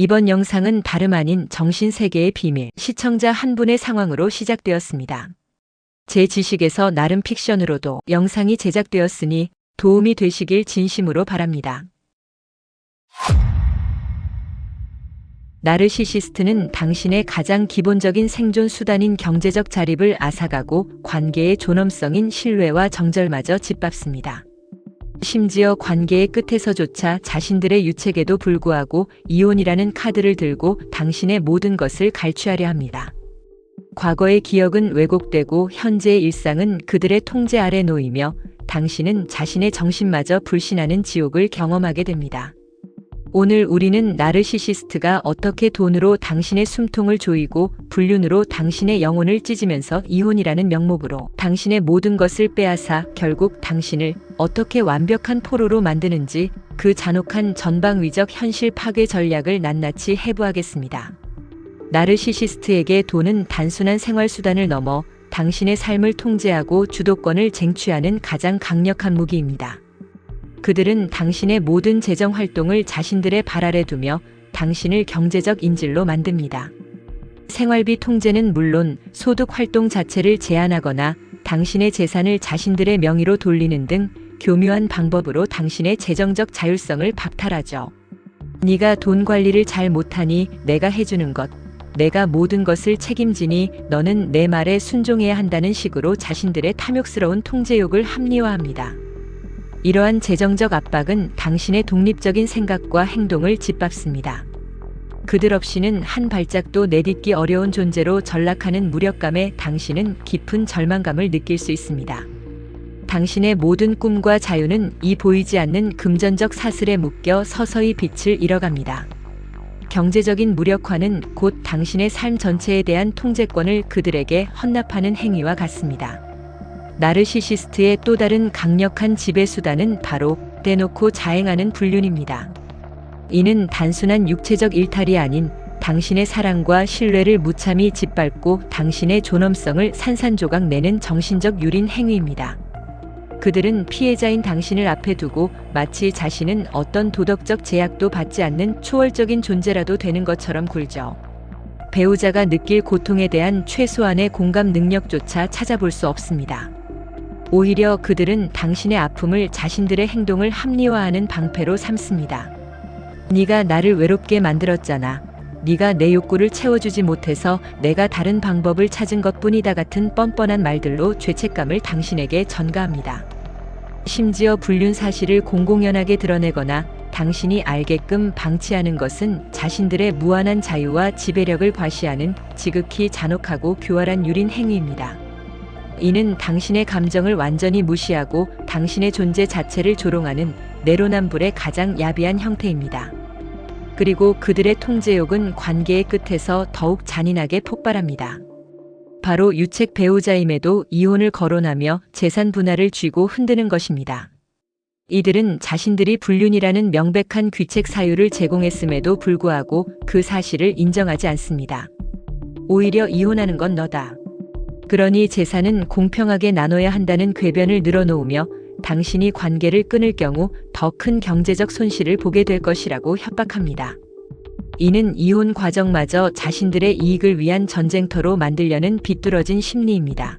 이번 영상은 다름 아닌 정신세계의 비밀, 시청자 한 분의 상황으로 시작되었습니다. 제 지식에서 나름 픽션으로도 영상이 제작되었으니 도움이 되시길 진심으로 바랍니다. 나르시시스트는 당신의 가장 기본적인 생존 수단인 경제적 자립을 앗아가고 관계의 존엄성인 신뢰와 정절마저 짓밟습니다. 심지어 관계의 끝에서조차 자신들의 유책에도 불구하고 이혼이라는 카드를 들고 당신의 모든 것을 갈취하려 합니다. 과거의 기억은 왜곡되고 현재의 일상은 그들의 통제 아래 놓이며 당신은 자신의 정신마저 불신하는 지옥을 경험하게 됩니다. 오늘 우리는 나르시시스트가 어떻게 돈으로 당신의 숨통을 조이고 불륜으로 당신의 영혼을 찢으면서 이혼이라는 명목으로 당신의 모든 것을 빼앗아 결국 당신을 어떻게 완벽한 포로로 만드는지 그 잔혹한 전방위적 현실 파괴 전략을 낱낱이 해부하겠습니다. 나르시시스트에게 돈은 단순한 생활수단을 넘어 당신의 삶을 통제하고 주도권을 쟁취하는 가장 강력한 무기입니다. 그들은 당신의 모든 재정 활동을 자신들의 발 아래 두며 당신을 경제적 인질로 만듭니다. 생활비 통제는 물론 소득 활동 자체를 제한하거나 당신의 재산을 자신들의 명의로 돌리는 등 교묘한 방법으로 당신의 재정적 자율성을 박탈하죠. 네가 돈 관리를 잘 못하니 내가 해주는 것, 내가 모든 것을 책임지니 너는 내 말에 순종해야 한다는 식으로 자신들의 탐욕스러운 통제욕을 합리화합니다. 이러한 재정적 압박은 당신의 독립적인 생각과 행동을 짓밟습니다. 그들 없이는 한 발짝도 내딛기 어려운 존재로 전락하는 무력감에 당신은 깊은 절망감을 느낄 수 있습니다. 당신의 모든 꿈과 자유는 이 보이지 않는 금전적 사슬에 묶여 서서히 빛을 잃어갑니다. 경제적인 무력화는 곧 당신의 삶 전체에 대한 통제권을 그들에게 헌납하는 행위와 같습니다. 나르시시스트의 또 다른 강력한 지배수단은 바로 대놓고 자행하는 불륜입니다. 이는 단순한 육체적 일탈이 아닌 당신의 사랑과 신뢰를 무참히 짓밟고 당신의 존엄성을 산산조각 내는 정신적 유린 행위입니다. 그들은 피해자인 당신을 앞에 두고 마치 자신은 어떤 도덕적 제약도 받지 않는 초월적인 존재라도 되는 것처럼 굴죠. 배우자가 느낄 고통에 대한 최소한의 공감 능력조차 찾아볼 수 없습니다. 오히려 그들은 당신의 아픔을 자신들의 행동을 합리화하는 방패로 삼습니다. 네가 나를 외롭게 만들었잖아. 네가 내 욕구를 채워주지 못해서 내가 다른 방법을 찾은 것뿐이다 같은 뻔뻔한 말들로 죄책감을 당신에게 전가합니다. 심지어 불륜 사실을 공공연하게 드러내거나 당신이 알게끔 방치하는 것은 자신들의 무한한 자유와 지배력을 과시하는 지극히 잔혹하고 교활한 유린 행위입니다. 이는 당신의 감정을 완전히 무시하고 당신의 존재 자체를 조롱하는 내로남불의 가장 야비한 형태입니다. 그리고 그들의 통제욕은 관계의 끝에서 더욱 잔인하게 폭발합니다. 바로 유책 배우자임에도 이혼을 거론하며 재산 분할을 쥐고 흔드는 것입니다. 이들은 자신들이 불륜이라는 명백한 귀책 사유를 제공했음에도 불구하고 그 사실을 인정하지 않습니다. 오히려 이혼하는 건 너다. 그러니 재산은 공평하게 나눠야 한다는 궤변을 늘어놓으며 당신이 관계를 끊을 경우 더 큰 경제적 손실을 보게 될 것이라고 협박합니다. 이는 이혼 과정마저 자신들의 이익을 위한 전쟁터로 만들려는 비뚤어진 심리입니다.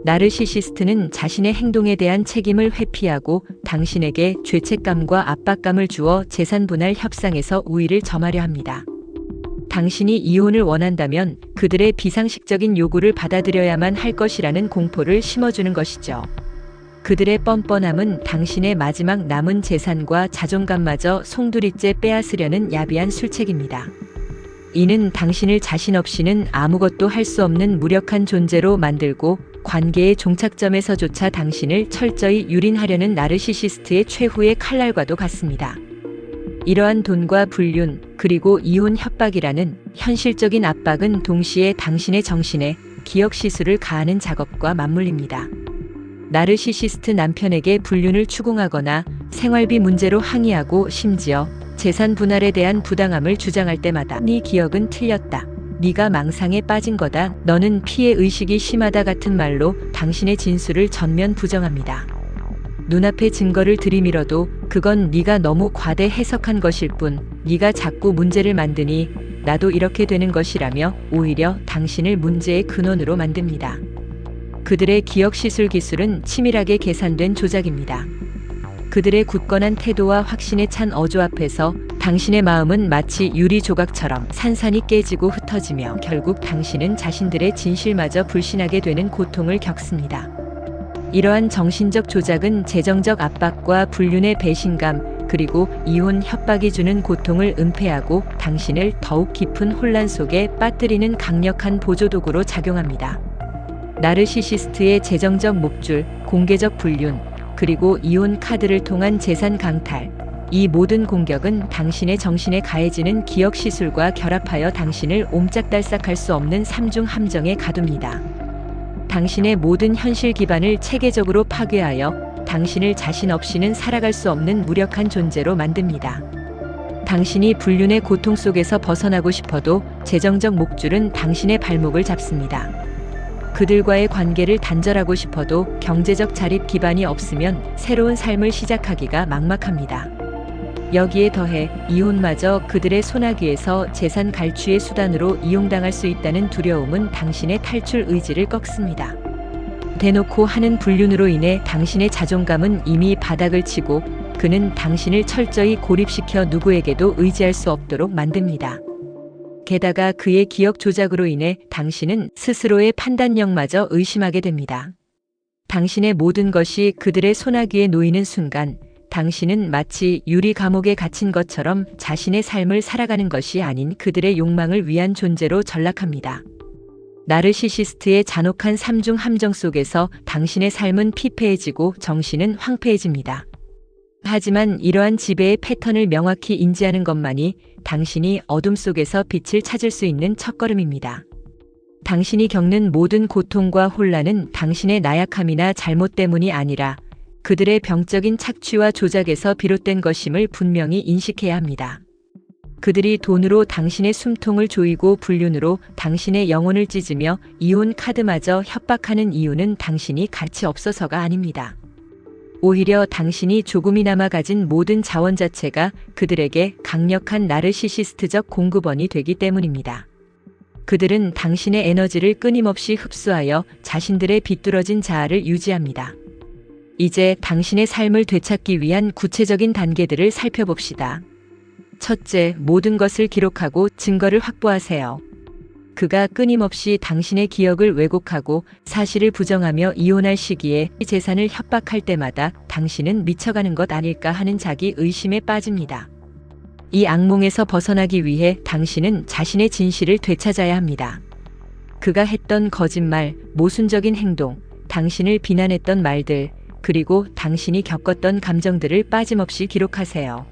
나르시시스트는 자신의 행동에 대한 책임을 회피하고 당신에게 죄책감과 압박감을 주어 재산 분할 협상에서 우위를 점하려 합니다. 당신이 이혼을 원한다면 그들의 비상식적인 요구를 받아들여야만 할 것이라는 공포를 심어주는 것이죠. 그들의 뻔뻔함은 당신의 마지막 남은 재산과 자존감마저 송두리째 빼앗으려는 야비한 술책입니다. 이는 당신을 자신 없이는 아무것도 할 수 없는 무력한 존재로 만들고 관계의 종착점에서조차 당신을 철저히 유린하려는 나르시시스트의 최후의 칼날과도 같습니다. 이러한 돈과 불륜, 그리고 이혼 협박이라는 현실적인 압박은 동시에 당신의 정신에 기억 시술을 가하는 작업과 맞물립니다. 나르시시스트 남편에게 불륜을 추궁하거나 생활비 문제로 항의하고 심지어 재산 분할에 대한 부당함을 주장할 때마다 네 기억은 틀렸다. 네가 망상에 빠진 거다. 너는 피해 의식이 심하다 같은 말로 당신의 진술을 전면 부정합니다. 눈앞에 증거를 들이밀어도 그건 네가 너무 과대 해석한 것일 뿐, 네가 자꾸 문제를 만드니 나도 이렇게 되는 것이라며 오히려 당신을 문제의 근원으로 만듭니다. 그들의 기억 시술 기술은 치밀하게 계산된 조작입니다. 그들의 굳건한 태도와 확신에 찬 어조 앞에서 당신의 마음은 마치 유리 조각처럼 산산이 깨지고 흩어지며 결국 당신은 자신들의 진실마저 불신하게 되는 고통을 겪습니다. 이러한 정신적 조작은 재정적 압박과 불륜의 배신감, 그리고 이혼 협박이 주는 고통을 은폐하고 당신을 더욱 깊은 혼란 속에 빠뜨리는 강력한 보조도구로 작용합니다. 나르시시스트의 재정적 목줄, 공개적 불륜, 그리고 이혼 카드를 통한 재산 강탈, 이 모든 공격은 당신의 정신에 가해지는 기억 시술과 결합하여 당신을 옴짝달싹할 수 없는 삼중 함정에 가둡니다. 당신의 모든 현실 기반을 체계적으로 파괴하여 당신을 자신 없이는 살아갈 수 없는 무력한 존재로 만듭니다. 당신이 불륜의 고통 속에서 벗어나고 싶어도 재정적 목줄은 당신의 발목을 잡습니다. 그들과의 관계를 단절하고 싶어도 경제적 자립 기반이 없으면 새로운 삶을 시작하기가 막막합니다. 여기에 더해 이혼마저 그들의 소나기에서 재산 갈취의 수단으로 이용당할 수 있다는 두려움은 당신의 탈출 의지를 꺾습니다. 대놓고 하는 불륜으로 인해 당신의 자존감은 이미 바닥을 치고 그는 당신을 철저히 고립시켜 누구에게도 의지할 수 없도록 만듭니다. 게다가 그의 기억 조작으로 인해 당신은 스스로의 판단력마저 의심하게 됩니다. 당신의 모든 것이 그들의 소나기에 놓이는 순간 당신은 마치 유리 감옥에 갇힌 것처럼 자신의 삶을 살아가는 것이 아닌 그들의 욕망을 위한 존재로 전락합니다. 나르시시스트의 잔혹한 삼중 함정 속에서 당신의 삶은 피폐해지고 정신은 황폐해집니다. 하지만 이러한 지배의 패턴을 명확히 인지하는 것만이 당신이 어둠 속에서 빛을 찾을 수 있는 첫걸음입니다. 당신이 겪는 모든 고통과 혼란은 당신의 나약함이나 잘못 때문이 아니라 그들의 병적인 착취와 조작에서 비롯된 것임을 분명히 인식해야 합니다. 그들이 돈으로 당신의 숨통을 조이고 불륜으로 당신의 영혼을 찢으며 이혼 카드마저 협박하는 이유는 당신이 가치 없어서가 아닙니다. 오히려 당신이 조금이나마 가진 모든 자원 자체가 그들에게 강력한 나르시시스트적 공급원이 되기 때문입니다. 그들은 당신의 에너지를 끊임없이 흡수하여 자신들의 비뚤어진 자아를 유지합니다. 이제 당신의 삶을 되찾기 위한 구체적인 단계들을 살펴봅시다. 첫째, 모든 것을 기록하고 증거를 확보하세요. 그가 끊임없이 당신의 기억을 왜곡하고 사실을 부정하며 이혼할 시기에 재산을 협박할 때마다 당신은 미쳐가는 것 아닐까 하는 자기 의심에 빠집니다. 이 악몽에서 벗어나기 위해 당신은 자신의 진실을 되찾아야 합니다. 그가 했던 거짓말, 모순적인 행동, 당신을 비난했던 말들, 그리고 당신이 겪었던 감정들을 빠짐없이 기록하세요.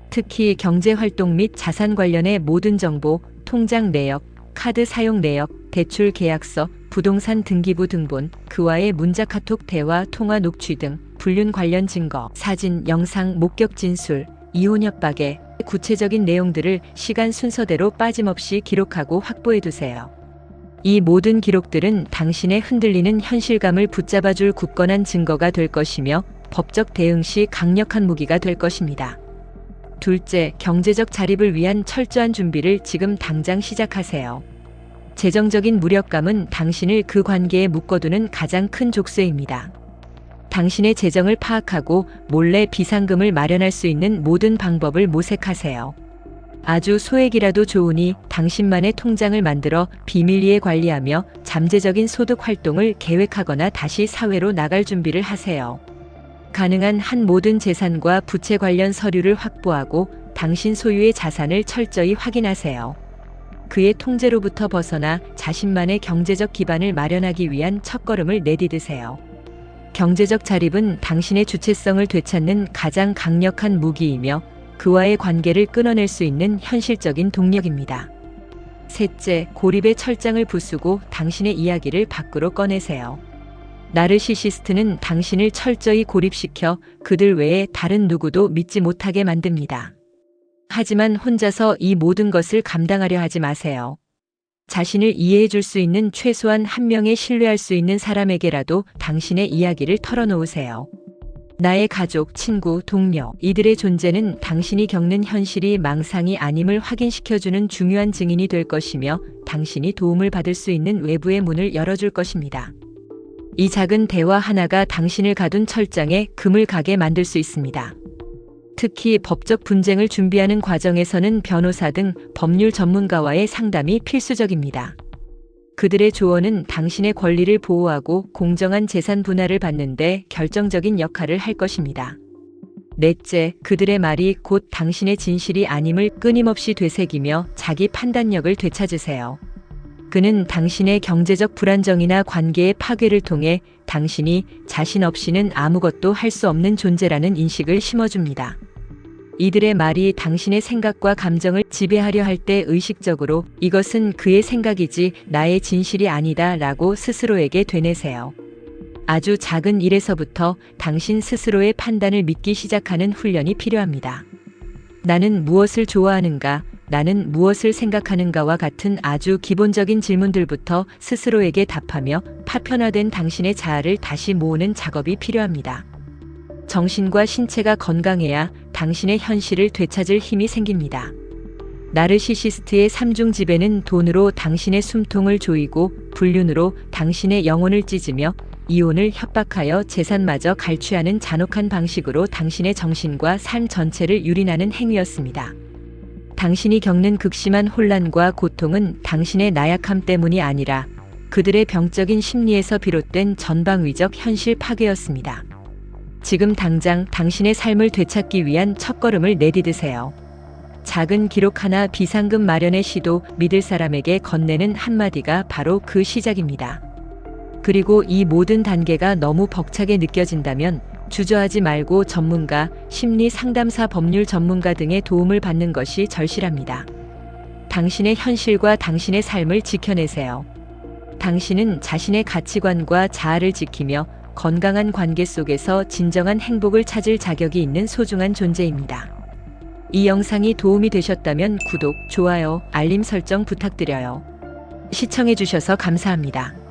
특히 경제활동 및 자산 관련의 모든 정보, 통장 내역, 카드 사용 내역, 대출 계약서, 부동산 등기부 등본, 그와의 문자 카톡 대화 통화 녹취 등 불륜 관련 증거, 사진, 영상, 목격 진술, 이혼 협박의 구체적인 내용들을 시간 순서대로 빠짐없이 기록하고 확보해두세요. 이 모든 기록들은 당신의 흔들리는 현실감을 붙잡아줄 굳건한 증거가 될 것이며 법적 대응 시 강력한 무기가 될 것입니다. 둘째, 경제적 자립을 위한 철저한 준비를 지금 당장 시작하세요. 재정적인 무력감은 당신을 그 관계에 묶어두는 가장 큰 족쇄입니다. 당신의 재정을 파악하고 몰래 비상금을 마련할 수 있는 모든 방법을 모색하세요. 아주 소액이라도 좋으니 당신만의 통장을 만들어 비밀리에 관리하며 잠재적인 소득 활동을 계획하거나 다시 사회로 나갈 준비를 하세요. 가능한 한 모든 재산과 부채 관련 서류를 확보하고 당신 소유의 자산을 철저히 확인하세요. 그의 통제로부터 벗어나 자신만의 경제적 기반을 마련하기 위한 첫걸음을 내디드세요. 경제적 자립은 당신의 주체성을 되찾는 가장 강력한 무기이며 그와의 관계를 끊어낼 수 있는 현실적인 동력입니다. 셋째, 고립의 철장을 부수고 당신의 이야기를 밖으로 꺼내세요. 나르시시스트는 당신을 철저히 고립시켜 그들 외에 다른 누구도 믿지 못하게 만듭니다. 하지만 혼자서 이 모든 것을 감당하려 하지 마세요. 자신을 이해해 줄 수 있는 최소한 한 명의 신뢰할 수 있는 사람에게라도 당신의 이야기를 털어놓으세요. 나의 가족, 친구, 동료, 이들의 존재는 당신이 겪는 현실이 망상이 아님을 확인시켜주는 중요한 증인이 될 것이며 당신이 도움을 받을 수 있는 외부의 문을 열어줄 것입니다. 이 작은 대화 하나가 당신을 가둔 철장에 금을 가게 만들 수 있습니다. 특히 법적 분쟁을 준비하는 과정에서는 변호사 등 법률 전문가와의 상담이 필수적입니다. 그들의 조언은 당신의 권리를 보호하고 공정한 재산 분할을 받는 데 결정적인 역할을 할 것입니다. 넷째, 그들의 말이 곧 당신의 진실이 아님을 끊임없이 되새기며 자기 판단력을 되찾으세요. 그는 당신의 경제적 불안정이나 관계의 파괴를 통해 당신이 자신 없이는 아무것도 할 수 없는 존재라는 인식을 심어줍니다. 이들의 말이 당신의 생각과 감정을 지배하려 할 때 의식적으로 이것은 그의 생각이지 나의 진실이 아니다 라고 스스로에게 되뇌세요. 아주 작은 일에서부터 당신 스스로의 판단을 믿기 시작하는 훈련이 필요합니다. 나는 무엇을 좋아하는가? 나는 무엇을 생각하는가와 같은 아주 기본적인 질문들부터 스스로에게 답하며 파편화된 당신의 자아를 다시 모으는 작업이 필요합니다. 정신과 신체가 건강해야 당신의 현실을 되찾을 힘이 생깁니다. 나르시시스트의 3중 지배는 돈으로 당신의 숨통을 조이고 불륜으로 당신의 영혼을 찢으며 이혼을 협박하여 재산마저 갈취하는 잔혹한 방식으로 당신의 정신과 삶 전체를 유린하는 행위였습니다. 당신이 겪는 극심한 혼란과 고통은 당신의 나약함 때문이 아니라 그들의 병적인 심리에서 비롯된 전방위적 현실 파괴였습니다. 지금 당장 당신의 삶을 되찾기 위한 첫걸음을 내디드세요. 작은 기록 하나, 비상금 마련의 시도, 믿을 사람에게 건네는 한마디가 바로 그 시작입니다. 그리고 이 모든 단계가 너무 벅차게 느껴진다면 주저하지 말고 전문가, 심리 상담사, 법률 전문가 등의 도움을 받는 것이 절실합니다. 당신의 현실과 당신의 삶을 지켜내세요. 당신은 자신의 가치관과 자아를 지키며 건강한 관계 속에서 진정한 행복을 찾을 자격이 있는 소중한 존재입니다. 이 영상이 도움이 되셨다면 구독, 좋아요, 알림 설정 부탁드려요. 시청해주셔서 감사합니다.